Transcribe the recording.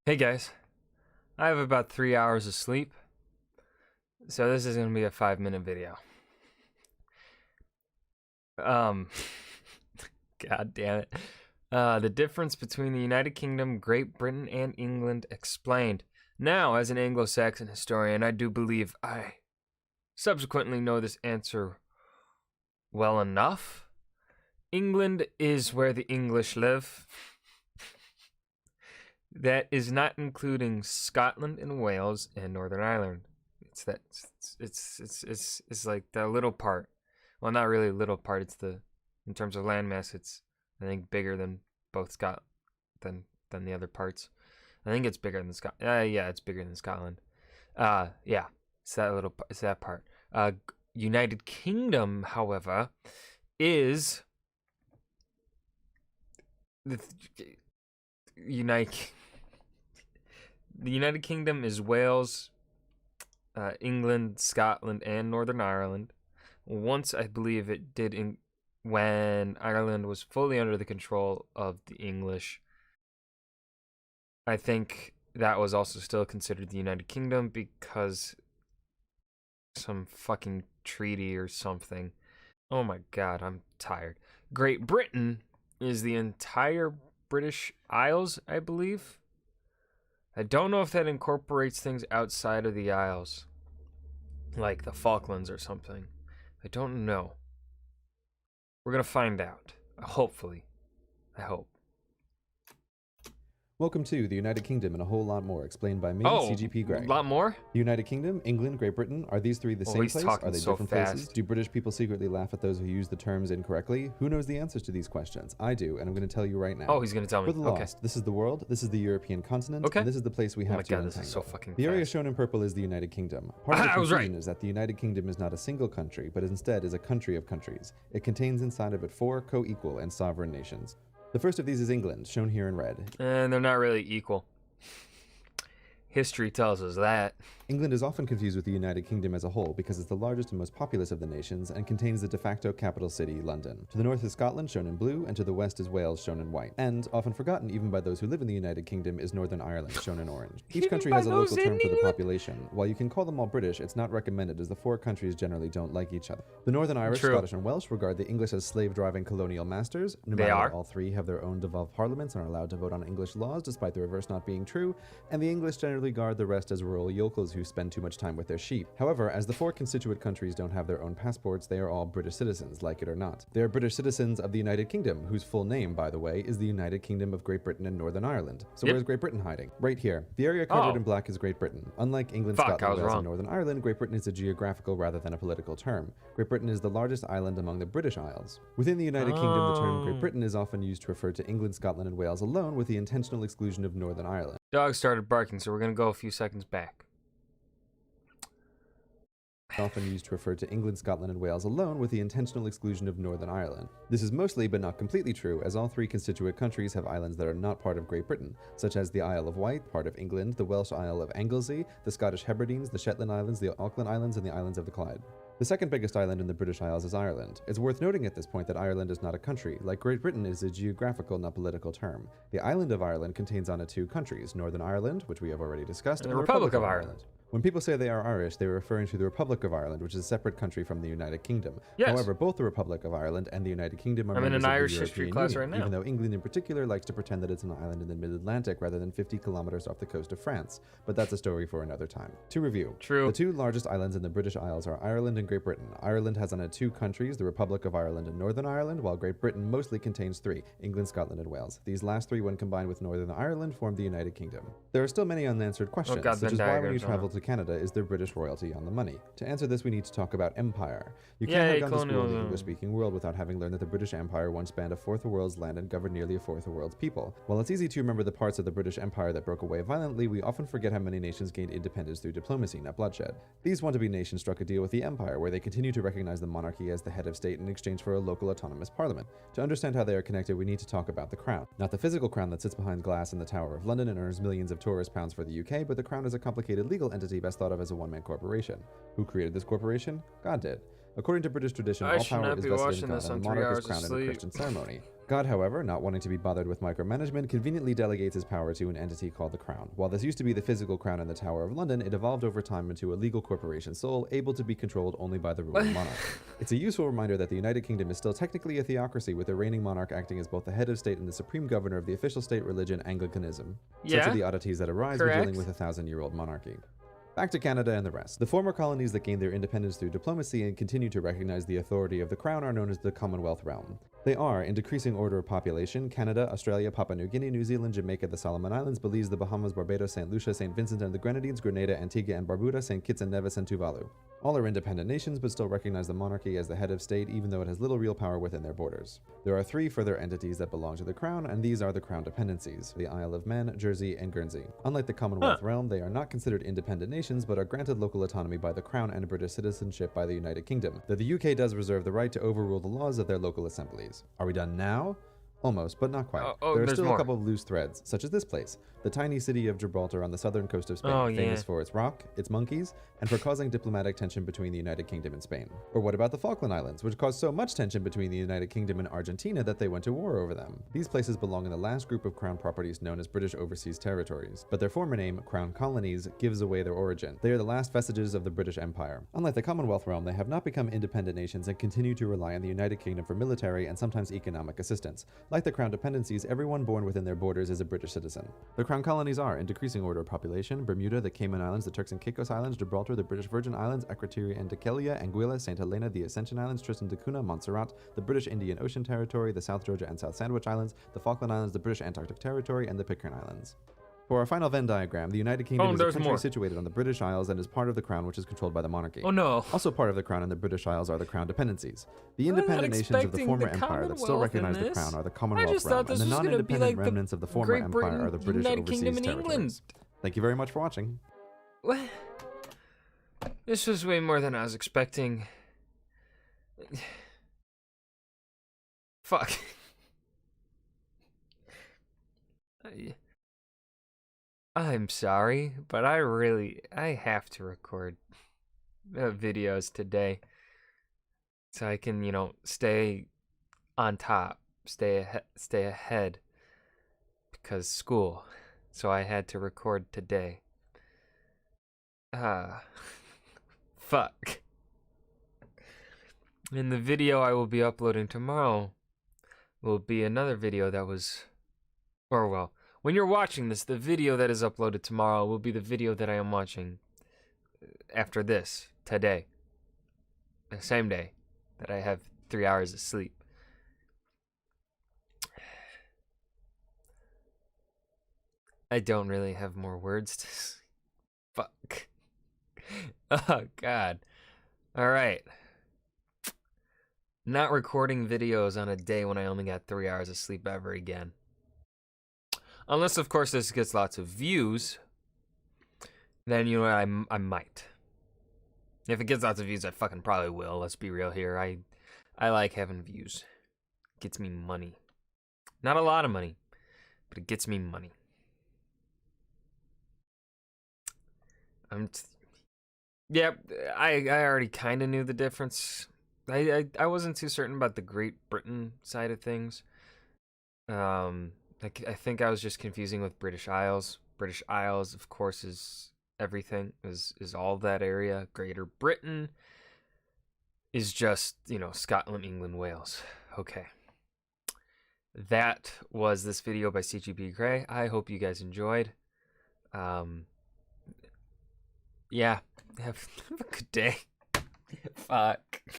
Hey guys, I have about 3 hours of sleep, so this is gonna be a 5-minute video. Um, God damn it. The difference between the United Kingdom, Great Britain, and England explained. Now, as an Anglo-Saxon historian, I do believe I subsequently know this answer well enough. England is where the English live. That is not including Scotland and Wales and Northern Ireland. It's that it's like the little part. Well, not really little part. It's the in terms of landmass, it's I think bigger than both Scot than the other parts. I think it's bigger than Scot. Yeah, it's bigger than Scotland. Yeah, it's that part. United Kingdom, however, is the United. The United Kingdom is Wales, England, Scotland, and Northern Ireland. Once I believe it did when Ireland was fully under the control of the English. I think that was also still considered the United Kingdom because some fucking treaty or something. Oh my god, I'm tired. Great Britain is the entire British Isles, I believe. I don't know if that incorporates things outside of the Isles, like the Falklands or something. I don't know. We're gonna find out. Hopefully. I hope. Welcome to the United Kingdom and a whole lot more, explained by me, CGP Greg. A lot more? The United Kingdom, England, Great Britain, are these three the same place? Are they so different fast. places? Do British people secretly laugh at those who use the terms incorrectly? Who knows the answers to these questions? I do, and I'm going to tell you right now. Oh, he's gonna tell me. For the lost, this is the world, this is the European continent, Okay. and this is the place we have Oh my to god, untangle. this is so fucking The area fast. shown in purple is the United Kingdom. Part of the I was confusion right. is that the United Kingdom is not a single country, but instead is a country of countries. It contains inside of it 4 co-equal and sovereign nations. The first of these is England, shown here in red. And they're not really equal. History tells us that. England is often confused with the United Kingdom as a whole because it's the largest and most populous of the nations and contains the de facto capital city, London. To the north is Scotland, shown in blue, and to the west is Wales, shown in white. And, often forgotten even by those who live in the United Kingdom, is Northern Ireland, shown in orange. Each country has a local term for the population. While you can call them all British, it's not recommended as the 4 countries generally don't like each other. The Northern Irish, Scottish, and Welsh regard the English as slave-driving colonial masters. No matter what, all 3 have their own devolved parliaments and are allowed to vote on English laws, despite the reverse not being true, and the English generally regard the rest as rural yokels who spend too much time with their sheep. However, as the 4 constituent countries don't have their own passports, they are all British citizens, like it or not. They are British citizens of the United Kingdom, whose full name, by the way, is the United Kingdom of Great Britain and Northern Ireland. So where's Great Britain hiding? Right here. The area covered in black is Great Britain. Unlike England, Scotland, Wales, and Northern Ireland, Great Britain is a geographical rather than a political term. Great Britain is the largest island among the British Isles. Within the United Kingdom, the term Great Britain is often used to refer to England, Scotland, and Wales alone, with the intentional exclusion of Northern Ireland. Dog started barking, so we're gonna go a few seconds back. Often used to refer to England, Scotland, and Wales alone, with the intentional exclusion of Northern Ireland. This is mostly, but not completely true, as all 3 constituent countries have islands that are not part of Great Britain, such as the Isle of Wight, part of England, the Welsh Isle of Anglesey, the Scottish Hebrides, the Shetland Islands, the Auckland Islands, and the Islands of the Clyde. The second biggest island in the British Isles is Ireland. It's worth noting at this point that Ireland is not a country, like Great Britain is a geographical, not political term. The island of Ireland contains on it 2 countries, Northern Ireland, which we have already discussed, and the Republic of Ireland. When people say they are Irish, they are referring to the Republic of Ireland, which is a separate country from the United Kingdom. However, both the Republic of Ireland and the United Kingdom are members of the Irish history class right now, even though England in particular likes to pretend that it's an island in the mid-Atlantic rather than 50 kilometers off the coast of France. But that's a story for another time. To review, the 2 largest islands in the British Isles are Ireland and Great Britain. Ireland has on it 2 countries, the Republic of Ireland and Northern Ireland, while Great Britain mostly contains 3, England, Scotland, and Wales. These last 3, when combined with Northern Ireland, form the United Kingdom. There are still many unanswered questions, such as why when you travel to Canada is there British royalty on the money? To answer this, we need to talk about empire. You can't have gone to school in the English-speaking world without having learned that the British Empire once spanned a fourth of the world's land and governed nearly a fourth of the world's people. While it's easy to remember the parts of the British Empire that broke away violently, we often forget how many nations gained independence through diplomacy, not bloodshed. These want-to-be nations struck a deal with the empire, where they continue to recognize the monarchy as the head of state in exchange for a local autonomous parliament. To understand how they are connected, we need to talk about the crown. Not the physical crown that sits behind glass in the Tower of London and earns millions of tourist pounds for the UK, but the crown is a complicated legal entity best thought of as a one-man corporation. Who created this corporation? God did. According to British tradition, I all should power not is be vested in watching God, this and on the 3 monarch is hours of crowned in a sleep. Christian ceremony. God, however, not wanting to be bothered with micromanagement, conveniently delegates his power to an entity called the Crown. While this used to be the physical crown in the Tower of London, it evolved over time into a legal corporation sole, able to be controlled only by the ruling monarch. It's a useful reminder that the United Kingdom is still technically a theocracy, with the reigning monarch acting as both the head of state and the supreme governor of the official state religion, Anglicanism. Such Yeah, are the oddities that arise when dealing with a 1,000-year-old monarchy. Back to Canada and the rest. The former colonies that gained their independence through diplomacy and continue to recognize the authority of the Crown are known as the Commonwealth realm. They are, in decreasing order of population, Canada, Australia, Papua New Guinea, New Zealand, Jamaica, the Solomon Islands, Belize, the Bahamas, Barbados, St. Lucia, St. Vincent and the Grenadines, Grenada, Antigua and Barbuda, St. Kitts and Nevis, and Tuvalu. All are independent nations, but still recognize the monarchy as the head of state, even though it has little real power within their borders. There are 3 further entities that belong to the Crown, and these are the Crown dependencies: the Isle of Man, Jersey, and Guernsey. Unlike the Commonwealth realm, they are not considered independent nations, but are granted local autonomy by the Crown and British citizenship by the United Kingdom, though the UK does reserve the right to overrule the laws of their local assemblies. Are we done now? Almost, but not quite. There are still a couple of loose threads, such as this place, the tiny city of Gibraltar on the southern coast of Spain, famous for its rock, its monkeys, and for causing diplomatic tension between the United Kingdom and Spain. Or what about the Falkland Islands, which caused so much tension between the United Kingdom and Argentina that they went to war over them? These places belong in the last group of Crown properties known as British Overseas Territories, but their former name, Crown Colonies, gives away their origin. They are the last vestiges of the British Empire. Unlike the Commonwealth realm, they have not become independent nations and continue to rely on the United Kingdom for military and sometimes economic assistance. Like the Crown dependencies, everyone born within their borders is a British citizen. The Crown Colonies are, in decreasing order of population, Bermuda, the Cayman Islands, the Turks and Caicos Islands, Gibraltar, the British Virgin Islands, Akrotiri and Dhekelia, Anguilla, St. Helena, the Ascension Islands, Tristan da Cunha, Montserrat, the British Indian Ocean Territory, the South Georgia and South Sandwich Islands, the Falkland Islands, the British Antarctic Territory, and the Pitcairn Islands. For our final Venn diagram, the United Kingdom is a country situated on the British Isles and is part of the Crown, which is controlled by the monarchy. Oh no. Also part of the Crown and the British Isles are the Crown dependencies. The independent nations of the former empire that still recognize the Crown are the Commonwealth realm, and the non-independent remnants of the former empire are the British Overseas Territories. Thank you very much for watching. What? This was way more than I was expecting. Fuck. I'm sorry, but I have to record videos today so I can, stay on top, stay ahead because school. So I had to record today. Fuck. And the video I will be uploading tomorrow will be another video that was, or well, when you're watching this, the video that is uploaded tomorrow will be the video that I am watching after this, today. The same day that I have 3 hours of sleep. I don't really have more words to say. Fuck. Oh, God. Alright. Not recording videos on a day when I only got 3 hours of sleep ever again. Unless, of course, this gets lots of views. Then, you know what, I might. If it gets lots of views, I fucking probably will. Let's be real here. I like having views. It gets me money. Not a lot of money, but it gets me money. Yeah, I already kind of knew the difference. I wasn't too certain about the Great Britain side of things. I think I was just confusing with British Isles. British Isles, of course, is everything, is all that area. Greater Britain is just, Scotland, England, Wales. Okay. That was this video by CGP Gray. I hope you guys enjoyed. Yeah, have a good day. Bye.